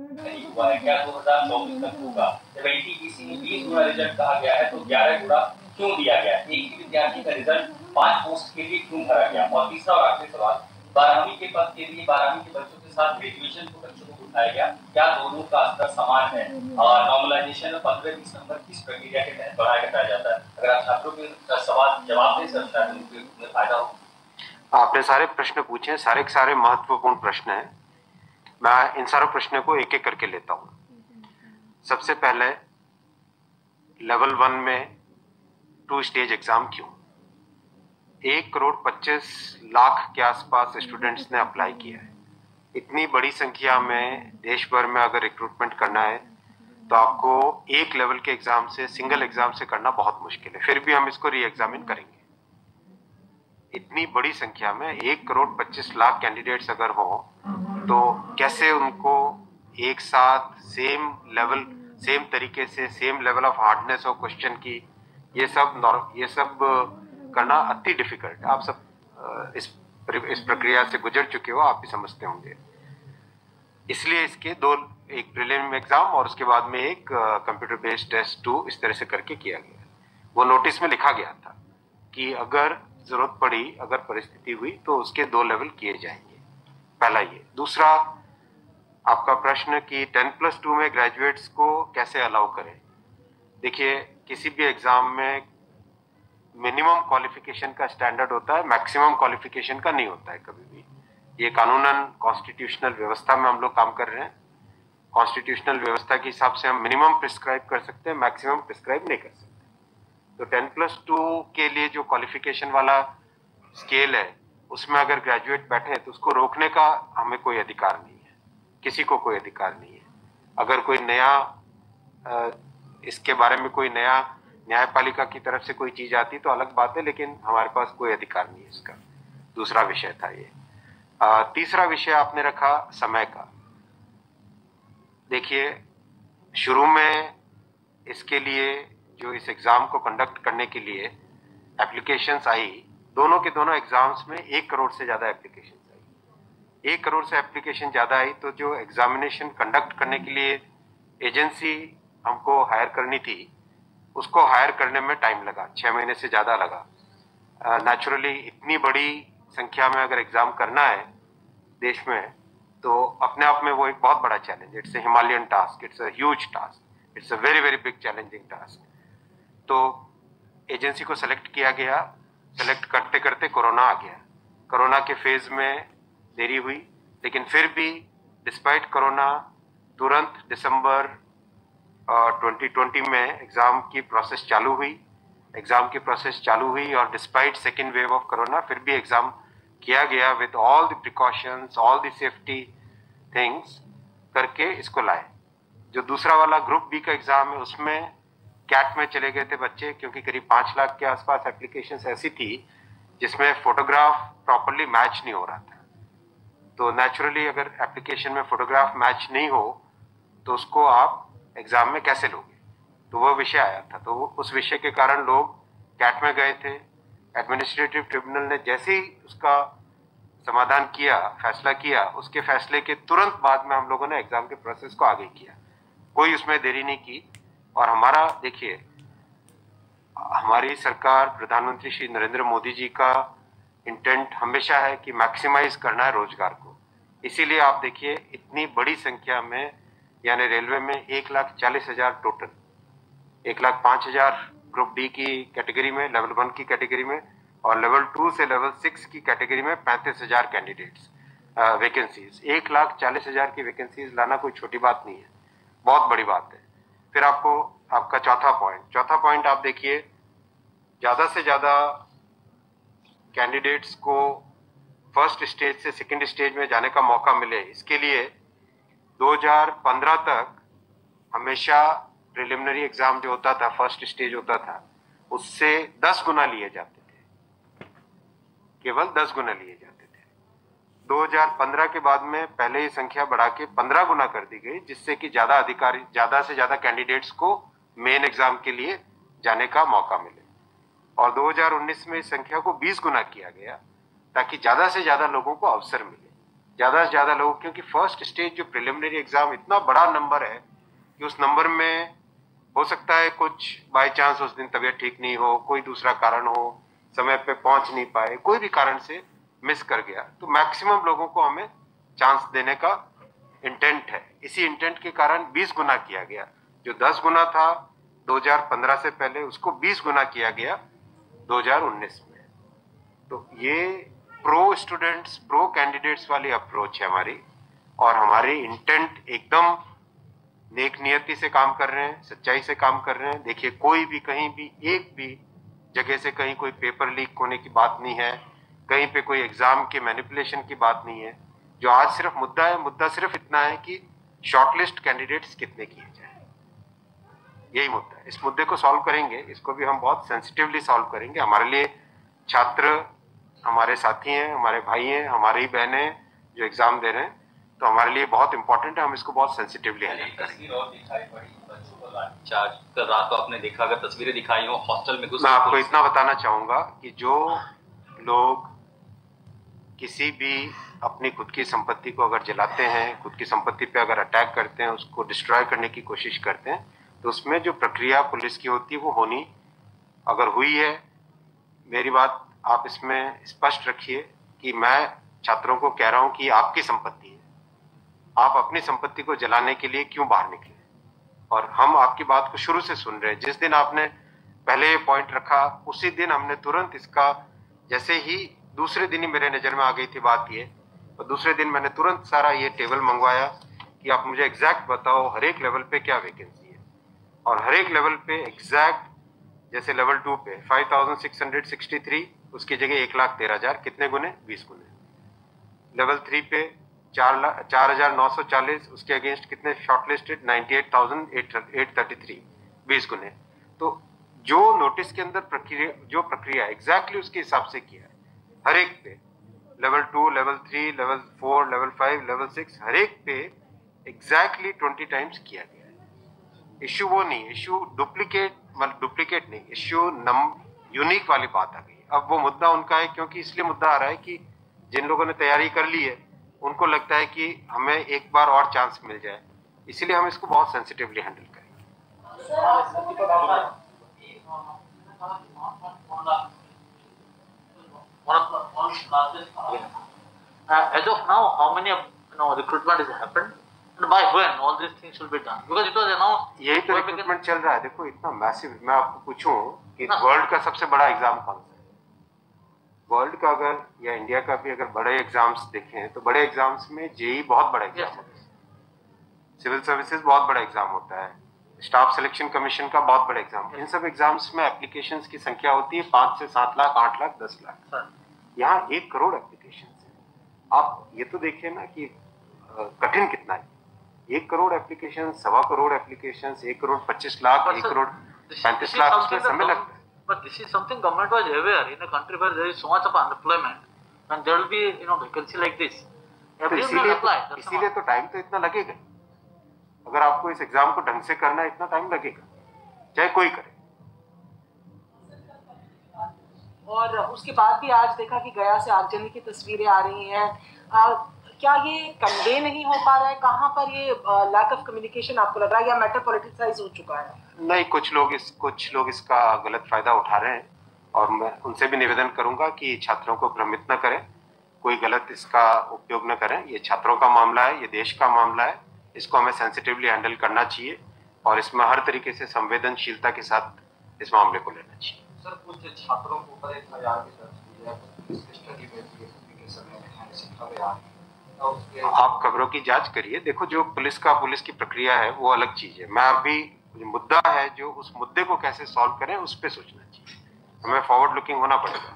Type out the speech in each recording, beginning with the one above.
नहीं हुआ है, क्या 2024 तक होगा? जब एनटीपीसी में 20 गुना रिजल्ट कहा गया है तो 11 गुना क्यों दिया गया? एक ही विद्यार्थी का रिजल्ट 5 पोस्ट के लिए क्यों भरा गया? और तीसरा और आखिरी सवाल, 12वीं के पद के लिए 12वीं के बच्चों के साथ ग्रेजुएशन के बच्चों को उठाया गया, क्या दोनों का स्तर समान है? नॉर्मलाइजेशन में 15-20 नंबर किस प्रक्रिया के तहत बढ़ाया घटाया जाता है? अगर आप छात्रों के सवाल जवाब दें सर, शायद उनको फायदा हो। आपने सारे प्रश्न पूछे, सारे के सारे महत्वपूर्ण प्रश्न हैं। मैं इन सारे प्रश्नों को एक एक करके लेता हूं। सबसे पहले लेवल 1 में 2 स्टेज एग्जाम क्यों? 1,25,00,000 के आसपास स्टूडेंट्स ने अप्लाई किया है। इतनी बड़ी संख्या में देश भर में अगर रिक्रूटमेंट करना है तो आपको एक लेवल के एग्जाम से, सिंगल एग्जाम से करना बहुत मुश्किल है। फिर भी हम इसको री एग्जामिन करेंगे। इतनी बड़ी संख्या में 1,25,00,000 कैंडिडेट्स अगर हो तो कैसे उनको एक साथ सेम लेवल, सेम तरीके से, same level of hardness of question की, ये सब करना अति डिफिकल्ट। आप सब इस प्रक्रिया से गुजर चुके हो, आप भी समझते होंगे। इसलिए इसके दो, एक प्रीलिम एग्जाम और उसके बाद में एक कंप्यूटर बेस्ड टेस्ट 2, इस तरह से करके किया गया। वो नोटिस में लिखा गया था कि अगर जरूरत पड़ी, अगर परिस्थिति हुई तो उसके 2 लेवल किए जाएंगे। पहला ये। दूसरा आपका प्रश्न कि 10+2 में ग्रेजुएट्स को कैसे अलाउ करें। देखिए, किसी भी एग्जाम में मिनिमम क्वालिफिकेशन का स्टैंडर्ड होता है, मैक्सिमम क्वालिफिकेशन का नहीं होता है कभी भी। ये कानूनन कॉन्स्टिट्यूशनल व्यवस्था में हम लोग काम कर रहे हैं। कॉन्स्टिट्यूशनल व्यवस्था के हिसाब से हम मिनिमम प्रिस्क्राइब कर सकते हैं, मैक्सिमम प्रिस्क्राइब नहीं कर सकते। तो 10+2 के लिए जो क्वालिफिकेशन वाला स्केल है, उसमें अगर ग्रेजुएट बैठे तो उसको रोकने का हमें कोई अधिकार नहीं है, किसी को कोई अधिकार नहीं है। अगर कोई नया इसके बारे में कोई नया न्यायपालिका की तरफ से कोई चीज आती तो अलग बात है, लेकिन हमारे पास कोई अधिकार नहीं है इसका। दूसरा विषय था ये। तीसरा विषय आपने रखा समय का। देखिए, शुरू में इसके लिए जो इस एग्जाम को कंडक्ट करने के लिए एप्लीकेशंस आई, दोनों के दोनों एग्जाम्स में 1 करोड़ से ज्यादा एप्लीकेशंस आई। 1 करोड़ से एप्लीकेशन ज्यादा आई तो जो एग्जामिनेशन कंडक्ट करने के लिए एजेंसी हमको हायर करनी थी, उसको हायर करने में टाइम लगा, 6 महीने से ज्यादा लगा। नेचुरली इतनी बड़ी संख्या में अगर एग्जाम करना है देश में तो अपने आप में वो एक बहुत बड़ा challenge. It's a Himalayan task, it's a huge task, it's a very very big challenging task. तो एजेंसी को सेलेक्ट किया गया। सेलेक्ट करते करते कोरोना आ गया। कोरोना के फेज में देरी हुई, लेकिन फिर भी डिस्पाइट कोरोना तुरंत दिसंबर 2020 में एग्जाम की प्रोसेस चालू हुई। एग्जाम की प्रोसेस चालू हुई और despite second wave of corona फिर भी एग्जाम किया गया with all the precautions, all the safety things करके इसको लाए। जो दूसरा वाला ग्रुप बी का एग्जाम है उसमें कैट में चले गए थे बच्चे, क्योंकि करीब 5 लाख के आसपास एप्लीकेशंस ऐसी थी जिसमें फोटोग्राफ प्रॉपरली मैच नहीं हो रहा था। तो नेचुरली अगर एप्लीकेशन में फोटोग्राफ मैच नहीं हो तो उसको आप एग्जाम में कैसे लोगे, तो वो विषय आया था। तो उस विषय के कारण लोग कैट में गए थे। एडमिनिस्ट्रेटिव ट्रिब्यूनल ने जैसे ही उसका समाधान किया, फैसला किया, उसके फैसले के तुरंत बाद में हम लोगों ने एग्जाम के प्रोसेस को आगे किया। कोई उसमें देरी नहीं की। और हमारा, देखिए, हमारी सरकार, प्रधानमंत्री श्री नरेंद्र मोदी जी का इंटेंट हमेशा है कि मैक्सिमाइज करना है रोजगार को। इसीलिए आप देखिए, इतनी बड़ी संख्या में, यानी रेलवे में 1,40,000 टोटल, 1,05,000 ग्रुप डी की कैटेगरी में, लेवल 1 की कैटेगरी में, और लेवल 2 से लेवल 6 की कैटेगरी में 35,000 कैंडिडेट्स वैकेंसीज। 1,40,000 की वैकेंसीज लाना कोई छोटी बात नहीं है, बहुत बड़ी बात है। फिर आपका चौथा पॉइंट आप देखिए, ज्यादा से ज्यादा कैंडिडेट्स को फर्स्ट स्टेज से सेकंड स्टेज में जाने का मौका मिले, इसके लिए 2015 तक हमेशा प्रिलिमिनरी एग्जाम जो होता था, फर्स्ट स्टेज होता था, उससे 10 गुना लिए जाते थे, केवल 10 गुना लिए जाते थे। 2015 के बाद में पहले ही संख्या बढ़ा के 15 गुना कर दी गई, जिससे कि ज्यादा से ज्यादा कैंडिडेट्स को मेन एग्जाम के लिए जाने का मौका मिले। और 2019 में इस संख्या को 20 गुना किया गया ताकि ज्यादा से ज्यादा लोगों को अवसर मिले। ज्यादा से ज्यादा लोग, क्योंकि फर्स्ट स्टेज जो प्रिलिमिनरी एग्जाम इतना बड़ा नंबर है कि उस नंबर में हो सकता है कुछ बाय चांस उस दिन तबीयत ठीक नहीं हो, कोई दूसरा कारण हो, समय पे पहुंच नहीं पाए, कोई भी कारण से मिस कर गया, तो मैक्सिमम लोगों को हमें चांस देने का इंटेंट है। इसी इंटेंट के कारण 20 गुना किया गया। जो 10 गुना था 2015 से पहले, उसको 20 गुना किया गया 2019 में। तो ये प्रो स्टूडेंट्स, प्रो कैंडिडेट्स वाली अप्रोच है हमारी, और हमारी इंटेंट एकदम नेक नियति से काम कर रहे हैं, सच्चाई से काम कर रहे हैं। देखिए, कोई भी कहीं भी एक भी जगह से कहीं कोई पेपर लीक होने की बात नहीं है, कहीं पे कोई एग्जाम के मैनिपुलेशन की बात नहीं है। जो आज सिर्फ मुद्दा है, मुद्दा सिर्फ इतना है कि शॉर्टलिस्ट कैंडिडेट्स कितने किए जाए, यही मुद्दा है। इस मुद्दे को सॉल्व करेंगे, इसको भी हम बहुत सेंसिटिवली सॉल्व करेंगे। हमारे लिए छात्र हमारे साथी हैं, हमारे भाई हैं, हमारी बहनें जो एग्जाम दे रहे हैं, तो हमारे लिए बहुत इंपॉर्टेंट है, हम इसको बहुत सेंसिटिवली हैंडल करेंगे। कल रात को आपने देखा, अगर तस्वीरें दिखाई हो हॉस्टल में घुस, मैं आपको इतना बताना चाहूंगा कि जो लोग किसी भी अपनी खुद की संपत्ति को अगर जलाते हैं, खुद की संपत्ति पे अगर अटैक करते हैं, उसको डिस्ट्रॉय करने की कोशिश करते हैं, तो उसमें जो प्रक्रिया पुलिस की होती है वो होनी, अगर हुई है, मेरी बात आप इसमें स्पष्ट रखिए कि मैं छात्रों को कह रहा हूं कि आपकी संपत्ति है, आप अपनी संपत्ति को जलाने के लिए क्यों बाहर निकले। और हम आपकी बात को शुरू से सुन रहे हैं। जिस दिन आपने पहले पॉइंट रखा, उसी दिन हमने तुरंत इसका, जैसे ही दूसरे दिन ही मेरे नजर में आ गई थी बात ये, और दूसरे दिन मैंने तुरंत सारा ये टेबल मंगवाया कि आप मुझे एग्जैक्ट बताओ हर एक लेवल पे क्या वैकेंसी है, और हर एक लेवल पे एग्जैक्ट, जैसे लेवल 2 पे 5663, उसकी जगह 1,13,000, कितने गुने? 20 गुने। लेवल 3 पे 4,940, उसके अगेंस्ट कितने शॉर्टलिस्टेड? 98,833, 20 गुने। तो जो नोटिस के अंदर प्रक्रिया एग्जैक्टली उसके हिसाब से किया है, हर एक पे, level 2, level 3, level 4, level 5, level 6, हर एक पे एग्जैक्टली 20 टाइम्स किया गया है। इश्यू वो नहीं, इश्यू डुप्लीकेट नहीं, इश्यू यूनिक वाली बात आ गई। अब वो मुद्दा उनका है, क्योंकि इसलिए मुद्दा आ रहा है कि जिन लोगों ने तैयारी कर ली है उनको लगता है कि हमें एक बार और चांस मिल जाए, इसीलिए हम इसको बहुत सेंसिटिवली हैंडल करेंगे। As of now, how many recruitment has happened, and by when all these things will be done? Because it was announced. यही तो रिक्रूटमेंट चल रहा है। देखो, इतना मैसिव, मैं आपको पूछूं कि वर्ल्ड का सबसे बड़ा एग्जाम कौन सा है? वर्ल्ड का अगर, या इंडिया का भी अगर बड़े एग्जाम्स देखें, तो बड़े एग्जाम्स में जेई बहुत बड़ा एग्जाम होता है, सिविल सर्विसेज बहुत बड़ा एग्जाम होता है, स्टाफ सिलेक्शन कमीशन का बहुत बड़ा एग्जाम। इन सब एग्जाम्स में एप्लीकेशंस की संख्या होती है 5 से 7 लाख, 8 लाख, 10 लाख। यहाँ 1 करोड़ एप्लीकेशन है। आप ये तो देखिए ना कि कठिन कितना है। 1 करोड़ एप्लीकेशन, 1.25 करोड़ एप्लीकेशन, 1 करोड़ 25 लाख, 1 करोड़ 35 लाख, उसमें समय लगता है। But this is something government was aware. In a country where there is so much of unemployment, and there will be vacancy like this. तो इसीलिए तो टाइम तो इतना लगेगा। अगर आपको इस एग्जाम को ढंग से करना है, इतना टाइम लगेगा, चाहे कोई करे। और उसके बाद भी आज देखा कि गया से आगजनी की तस्वीरें आ रही हैं। क्या ये कन्वे नहीं हो पा रहा है? कहाँ पर ये लैक ऑफ कम्युनिकेशन आपको लग रहा है, या मैटर पॉलिटिसाइज हो चुका है? नहीं, कुछ लोग इसका गलत फायदा उठा रहे हैं, और मैं उनसे भी निवेदन करूंगा कि छात्रों को भ्रमित न करें, कोई गलत इसका उपयोग न करें। ये छात्रों का मामला है, ये देश का मामला है, इसको हमें सेंसिटिवली हैंडल करना चाहिए, और इसमें हर तरीके से संवेदनशीलता के साथ इस मामले को लेना चाहिए। सर, कुछ छात्रों को ऊपर एक हजार की स्टडी में समय आप खबरों की जांच करिए। देखो, जो पुलिस की प्रक्रिया है वो अलग चीज है। मैं अभी मुद्दा है, जो उस मुद्दे को कैसे सॉल्व करें उस पे सोचना चाहिए, हमें फॉरवर्ड लुकिंग होना पड़ेगा।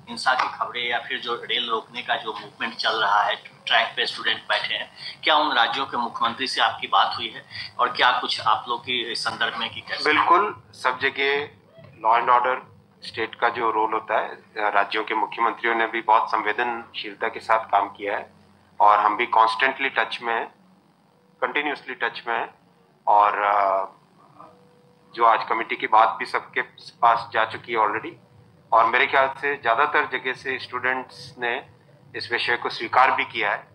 हिंसा की खबरें या फिर जो रेल रोकने का जो मूवमेंट चल रहा है, ट्रैक पे स्टूडेंट बैठे हैं, क्या उन राज्यों के मुख्यमंत्री से आपकी बात हुई है, और क्या कुछ आप लोग के संदर्भ में की कैसे? बिल्कुल, सब जगह लॉ एंड ऑर्डर स्टेट का जो रोल होता है, राज्यों के मुख्यमंत्रियों ने भी बहुत संवेदनशीलता के साथ काम किया है, और हम भी कॉन्स्टेंटली टच में हैं, कंटिन्यूसली टच में हैं। और जो आज कमेटी की बात भी सबके पास जा चुकी है ऑलरेडी, और मेरे ख्याल से ज़्यादातर जगह से स्टूडेंट्स ने इस विषय को स्वीकार भी किया है।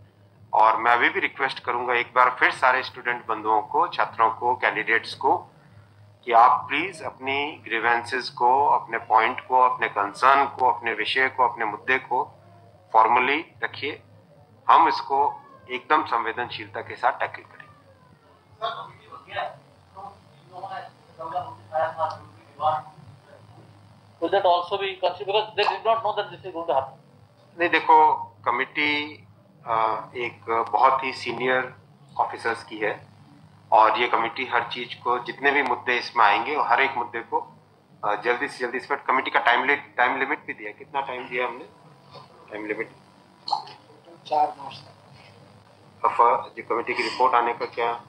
और मैं अभी भी रिक्वेस्ट करूंगा एक बार फिर सारे स्टूडेंट बंधुओं को, छात्रों को, कैंडिडेट्स को, कि आप प्लीज अपनी ग्रीवेंसेस को, अपने पॉइंट को, अपने कंसर्न को, अपने विषय को, अपने मुद्दे को फॉर्मली रखिए। हम इसको एकदम संवेदनशीलता के साथ टैकल करेंगे। Will that also be considered, because they did not know that this is going to happen? नहीं, देखो, कमिटी एक बहुत ही सीनियर ऑफिसर्स की है और ये कमेटी हर चीज को, जितने भी मुद्दे इसमें आएंगे और हर एक मुद्दे को जल्दी से जल्दी, इस पर कमेटी का टाइम लिमिट भी दिया। कितना टाइम दिया हमने? टाइम लिमिट 4 मार्च तक। जो कमेटी की रिपोर्ट आने का क्या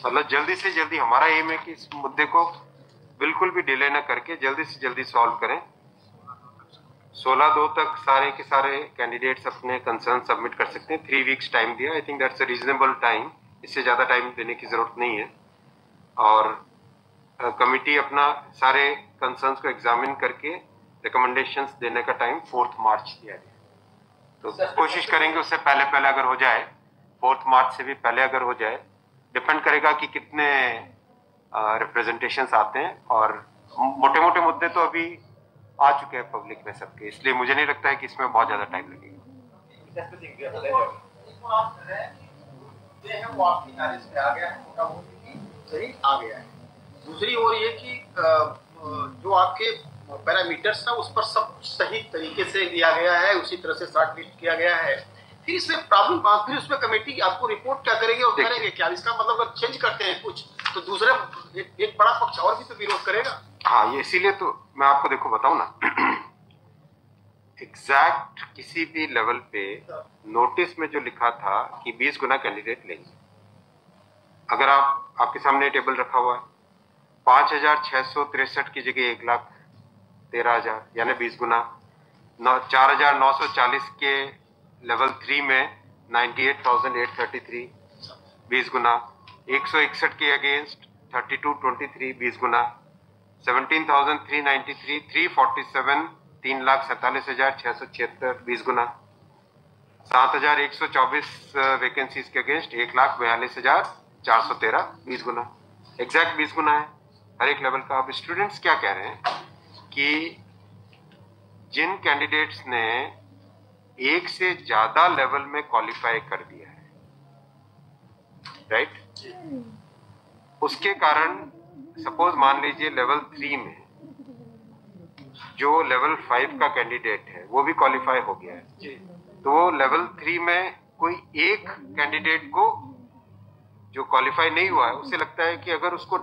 मतलब, जल्दी से जल्दी हमारा एम है कि इस मुद्दे को बिल्कुल भी डिले न करके जल्दी से जल्दी सॉल्व करें। 16/2 तक सारे के सारे कैंडिडेट्स अपने कंसर्न सबमिट कर सकते हैं। 3 वीक्स टाइम दिया। I think that's a reasonable time. इससे ज़्यादा टाइम देने की ज़रूरत नहीं है। और कमिटी अपना सारे कंसर्न्स को एग्जामिन करके रिकमेंडेशंस देने का टाइम 4 मार्च दिया गया। तो कोशिश करेंगे उससे पहले अगर हो जाए, 4 मार्च से भी पहले अगर हो जाए। डिपेंड करेगा कि कितने रिप्रेजेंटेशंस आते हैं। और मोटे मोटे मुद्दे तो अभी आ चुके हैं पब्लिक में सबके, इसलिए मुझे नहीं लगता है कि इसमें बहुत ज्यादा टाइम लगेगा। वो आपकी नॉलेज में आ गया है, सही आ गया है। दूसरी ओर ये कि जो आपके पैरामीटर्स था उस पर सब सही तरीके से दिया गया है, उसी तरह से शॉर्ट लिस्ट किया गया है। फिर इसमें प्रॉब्लम, फिर उसमें कमेटी आपको रिपोर्ट क्या करेगी और करेंगे क्या? इसका मतलब अगर चेंज करते हैं कुछ तो दूसरा एक बड़ा पक्ष और भी तो विरोध करेगा। हाँ, ये इसीलिए तो मैं आपको देखो बताऊं ना, एग्जैक्ट किसी भी लेवल पे नोटिस में जो लिखा था कि 20 गुना कैंडिडेट लेंगे, अगर आपके सामने टेबल रखा हुआ है, 5,663 की जगह 1,13,000 यानी 20 गुना। 4,940 के लेवल 3 में 98,833 20 गुना। 161 के अगेंस्ट 3223 20 गुना। 17,393 347 3,47,676 20 गुना। 7,124 वैकेंसीज के अगेंस्ट 1,42,413 20 गुना। एग्जैक्ट 20 गुना है हर एक लेवल का। अब स्टूडेंट्स क्या कह रहे हैं कि जिन कैंडिडेट्स ने एक से ज्यादा लेवल में क्वालिफाई कर दिया है, राइट, उसके कारण सपोज मान लीजिए लेवल 3 में जो लेवल 5 का कैंडिडेट है वो भी क्वालिफाई हो गया है, तो वो लेवल 3 में कोई एक कैंडिडेट को जो क्वालिफाई नहीं हुआ है, उसे लगता है कि अगर उसको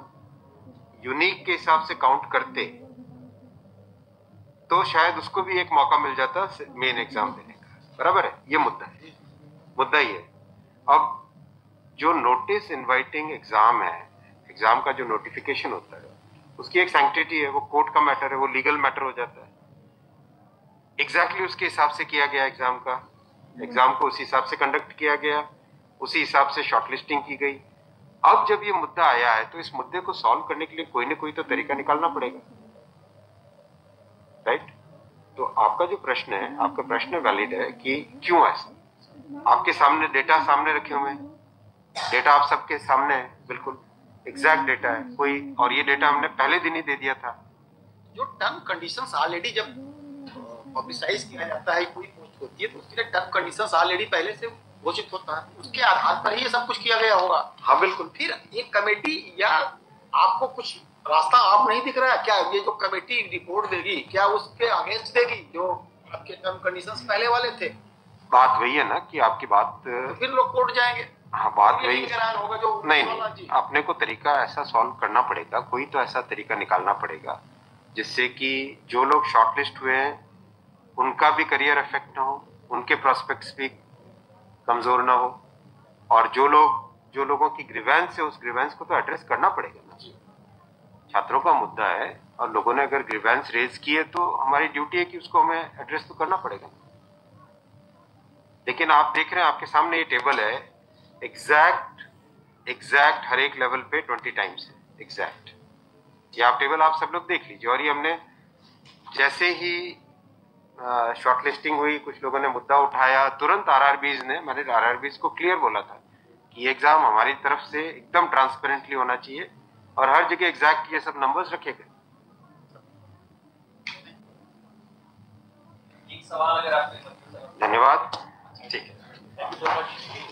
यूनिक के हिसाब से काउंट करते तो शायद उसको भी एक मौका मिल जाता मेन एग्जाम देने का। बराबर है, ये मुद्दा ही है। अब जो नोटिस इनवाइटिंग एग्जाम है, एग्जाम का जो नोटिफिकेशन होता है उसकी एक सैंक्टिटी है, वो कोर्ट का मैटर है, वो लीगल मैटर हो जाता है। एग्जैक्टली उसके हिसाब से किया गया एग्जाम को उसी हिसाब से कंडक्ट किया गया, उसी हिसाब से शॉर्टलिस्टिंग की गई। अब जब ये मुद्दा आया है तो इस मुद्दे को सॉल्व करने के लिए कोई ना कोई तो तरीका निकालना पड़ेगा, राइट? तो आपका जो प्रश्न है, आपका प्रश्न वैलिड है कि क्यों ऐसा। आपके सामने डेटा सामने रखे हुए हैं, डेटा आप सबके सामने है, बिल्कुल एग्जैक्ट डेटा है कोई, और ये डेटा हमने पहले दिन ही दे दिया था। जो टर्म कंडीशंस ऑलरेडी जब पब्लिसाइज किया जाता है, कोई पोस्ट होती है तो उसके लिए टर्म कंडीशंस ऑलरेडी पहले से घोषित होता है, उसके आधार पर ही ये सब कुछ किया गया होगा। हाँ बिल्कुल। फिर एक कमेटी या आपको कुछ रास्ता आप नहीं दिख रहा है क्या? ये जो कमेटी रिपोर्ट देगी क्या उसके अगेंस्ट देगी जो आपके टर्म कंडीशंस पहले वाले थे? बात वही है ना कि आपकी बात, तो फिर लोग कोर्ट जाएंगे। हाँ, बात वही होगा जो नहीं, अपने को तरीका ऐसा सॉल्व करना पड़ेगा, कोई तो ऐसा तरीका निकालना पड़ेगा जिससे कि जो लोग शॉर्टलिस्ट हुए हैं उनका भी करियर इफेक्ट ना हो, उनके प्रोस्पेक्ट्स भी कमजोर ना हो, और जो लोगों की ग्रीवेंस है उस ग्रीवेंस को तो एड्रेस करना पड़ेगा ना। छात्रों का मुद्दा है और लोगों ने अगर ग्रीवेंस रेज की है तो हमारी ड्यूटी है कि उसको हमें एड्रेस तो करना पड़ेगा। लेकिन आप देख रहे हैं आपके सामने ये टेबल है, एग्जैक्ट हर एक लेवल पे 20 टाइम्स है एग्जैक्ट। ये आप टेबल आप सब लोग देख लीजिए। और ये हमने जैसे ही शॉर्टलिस्टिंग हुई, कुछ लोगों ने मुद्दा उठाया, तुरंत आरआरबीज ने, मैंने आरआरबीज को क्लियर बोला था कि ये एग्जाम हमारी तरफ से एकदम ट्रांसपेरेंटली होना चाहिए और हर जगह एग्जैक्ट ये सब नंबर्स रखे गए। एक सवाल अगर आपने धन्यवाद। ठीक है। Thank you so much.